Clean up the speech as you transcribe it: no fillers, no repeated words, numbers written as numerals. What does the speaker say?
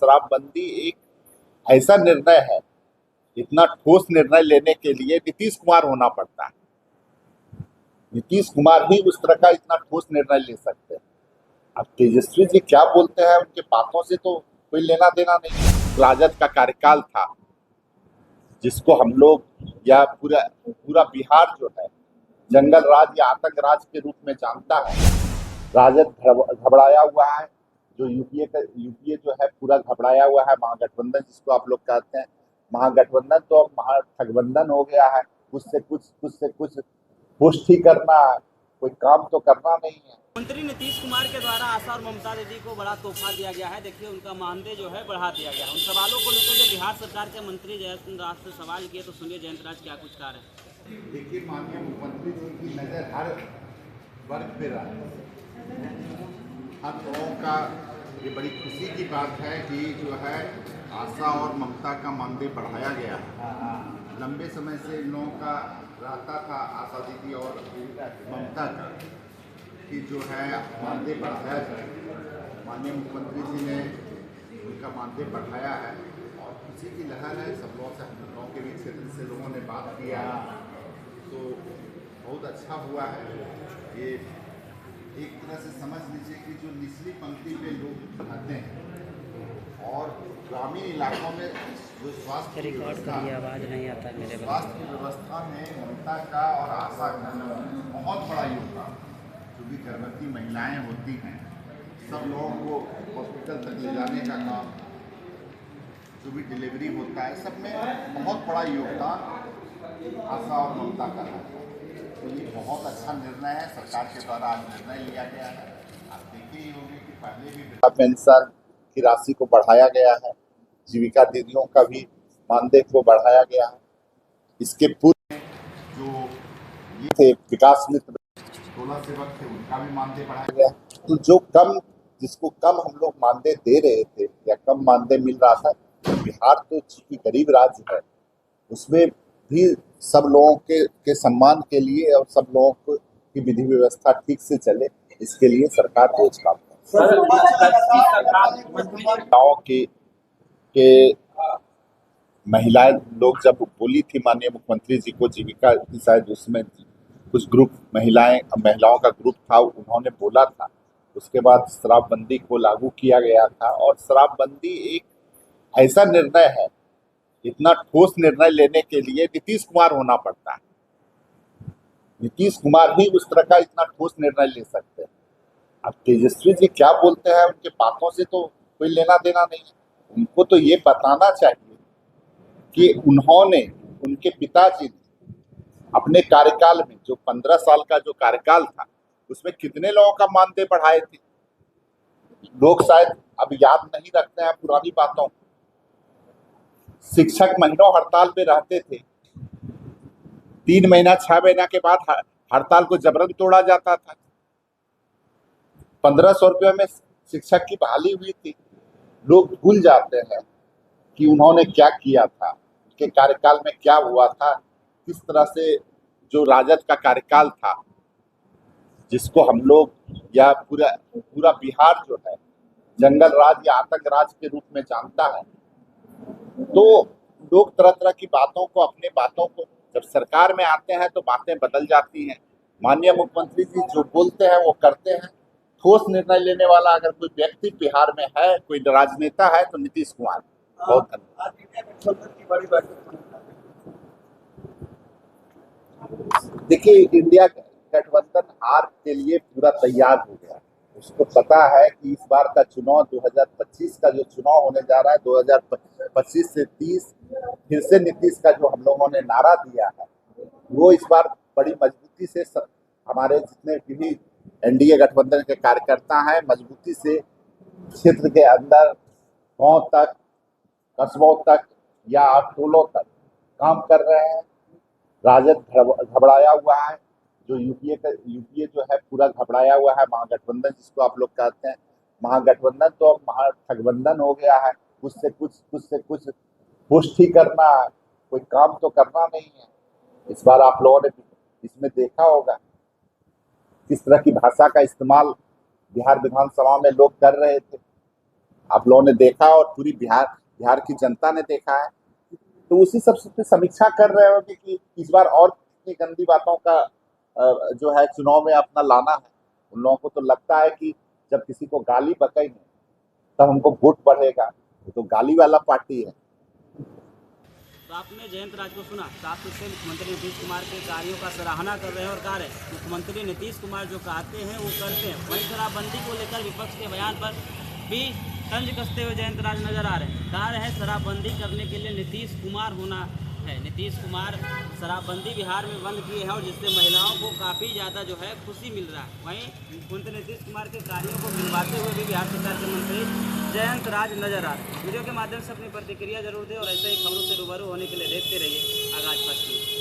शराबबंदी एक ऐसा निर्णय है, इतना ठोस निर्णय लेने के लिए नीतीश कुमार होना पड़ता है। नीतीश कुमार ही उस तरह का इतना ठोस निर्णय ले सकते हैं। अब तेजस्वी जी क्या बोलते हैं, उनके बातों से तो कोई लेना देना नहीं है। राजद का कार्यकाल था, जिसको हम लोग या पूरा पूरा बिहार जो है जंगल राज या आतंक राज के रूप में जानता है। राजद घबराया हुआ है, जो यूपीए जो है पूरा घबराया हुआ है। महागठबंधन जिसको आप लोग कहते हैं, महागठबंधन तो अब महागठबंधन हो गया है। कुछ से कुछ पुष्टि करना, कोई काम तो करना नहीं है। मंत्री नीतीश कुमार के द्वारा आशा और ममता दीदी को बड़ा तोहफा दिया गया है। देखिए, उनका मानदेय जो है बढ़ा दिया गया है। उन सवालों को लेकर जो बिहार सरकार के मंत्री जयंत राज से सवाल किए, तो सुनिए जयंत राज क्या कुछ कह रहे हैं। देखिए, माननीय मुख्यमंत्री जी की नज़र हर वर्ग पे रहा है। हम लोगों का ये बड़ी खुशी की बात है कि जो है आशा और ममता का मानदेय बढ़ाया गया है। लंबे समय से इन लोगों का रहता था, आशा दीदी और ममता का, कि जो है मानदेय बढ़ाया जाए। माननीय मुख्यमंत्री जी ने उनका मानदेय बढ़ाया है और खुशी की लहर है। सब लोगों से, हम लोगों के भी क्षेत्र से लोगों ने बात किया, तो बहुत अच्छा हुआ है। ये एक तरह से समझ लीजिए कि जो निचली पंक्ति पे लोग रहते हैं और ग्रामीण इलाकों में जो स्वास्थ्य की व्यवस्था, आवाज नहीं आता मेरे स्वास्थ्य की व्यवस्था में ममता का और आशा का बहुत बड़ा योगदान। जो भी गर्भवती महिलाएं होती हैं, सब लोगों को हॉस्पिटल तक ले जाने का काम, जो भी डिलीवरी होता है, सब में बहुत बड़ा योगदान आशा और ममता का है। तो ये बहुत अच्छा निर्णय है, सरकार के द्वारा आज निर्णय लिया गया है। आप देखिए ही होंगे कि पहले भी वृद्धा पेंशन की राशि को बढ़ाया गया है, जीविका दीदियों का भी मानदेय को बढ़ाया गया है। इसके पूर्व जो ये थे विकास मित्र टोला सेवक थे, उनका भी मानदेय बढ़ाया गया। तो जो कम, जिसको कम हम लोग मानदेय दे रहे थे या कम मानदेय मिल रहा था, बिहार तो चूंकि गरीब राज्य है, उसमें भी सब लोगों के सम्मान के लिए और सब लोगों को की विधि व्यवस्था ठीक से चले, इसके लिए सरकार रोज काम कर रही है। के महिलाएं लोग जब बोली थी माननीय मुख्यमंत्री जी को, जीविका की शायद उसमें कुछ ग्रुप महिलाओं का ग्रुप था, उन्होंने बोला था। उसके बाद शराबबंदी को लागू किया गया था। और शराबबंदी एक ऐसा निर्णय है, इतना ठोस निर्णय लेने के लिए नीतीश कुमार होना पड़ता है। नीतीश कुमार ही उस तरह का इतना ठोस निर्णय ले सकते हैं। अब तेजस्वी जी क्या बोलते हैं, उनके बातों से तो कोई लेना देना नहीं है। उनको तो ये बताना चाहिए कि उन्होंने, उनके पिताजी ने अपने कार्यकाल में, जो 15 साल का जो कार्यकाल था, उसमें कितने लोगों का मानदेय बढ़ाए थे। लोग शायद अब याद नहीं रखते हैं पुरानी बातों को। शिक्षक महीनों हड़ताल पे रहते थे, 3 महीना 6 महीना के बाद हड़ताल को जबरन तोड़ा जाता था। 1500 रुपये में शिक्षक की बहाली हुई थी। लोग भूल जाते हैं कि उन्होंने क्या किया था, उनके कार्यकाल में क्या हुआ था, किस तरह से जो राजद का कार्यकाल था, जिसको हम लोग या पूरा बिहार जो है जंगल राज या आतंक राज के रूप में जानता है। तो लोग तरह तरह की बातों को, अपने बातों को, जब सरकार में आते हैं तो बातें बदल जाती हैं। माननीय मुख्यमंत्री जी जो बोलते हैं वो करते हैं। ठोस निर्णय लेने वाला अगर कोई व्यक्ति बिहार में है, कोई राजनेता है, तो नीतीश कुमार। बहुत धन्यवाद। देखिए, इंडिया गठबंधन हार के लिए पूरा तैयार हो गया। उसको पता है कि इस बार का चुनाव 2025 का जो चुनाव होने जा रहा है, 2025 से 30 फिर से नीतीश का जो हम लोगों ने नारा दिया है, वो इस बार बड़ी मजबूती से हमारे जितने भी एनडीए गठबंधन के कार्यकर्ता हैं, मजबूती से क्षेत्र के अंदर गांव तक, कस्बों तक या टोलों तक काम कर रहे हैं। राजद घबराया हुआ है, जो यूपीए जो है पूरा घबराया हुआ है। महागठबंधन जिसको आप लोग कहते हैं, महागठबंधन तो अब महागठबंधन हो गया है। कुछ से कुछ पुष्टि करना, कोई काम तो करना नहीं है। इस बार आप लोगों ने इसमें देखा होगा किस तरह की भाषा का इस्तेमाल बिहार विधानसभा में लोग कर रहे थे। आप लोगों ने देखा और पूरी बिहार की जनता ने देखा है। तो उसी सब पे समीक्षा कर रहे होंगे कि इस बार और कितनी गंदी बातों का जो है चुनाव में अपना लाना है। उन लोगों को तो लगता है कि जब किसी को गाली बकेंगे तब हमको वोट बढ़ेगा। ये तो गाली वाला पार्टी है। तो आपने जयंत राज को सुना, साफ सुथरे से मुख्यमंत्री नीतीश कुमार के कार्यों का सराहना कर रहे हैं और कह रहे हैं मुख्यमंत्री नीतीश कुमार जो कहते हैं वो करते हैं। वहीं शराबबंदी को लेकर विपक्ष के बयान पर भी तंज कसते हुए जयंत राज नजर आ रहे हैं। कह रहे हैं शराबबंदी करने के लिए नीतीश कुमार होना है। नीतीश कुमार शराबबंदी बिहार में बंद किए हैं और जिससे महिलाओं को काफ़ी ज़्यादा जो है खुशी मिल रहा है। वहीं मुख्यमंत्री नीतीश कुमार के कार्यों को गिनवाते हुए भी बिहार सरकार के मंत्री जयंत राज नजर आ रहे हैं। वीडियो के माध्यम से अपनी प्रतिक्रिया जरूर दें और ऐसे ही खबरों से रूबरू होने के लिए देखते रहिए आगाज 5 न्यूज़।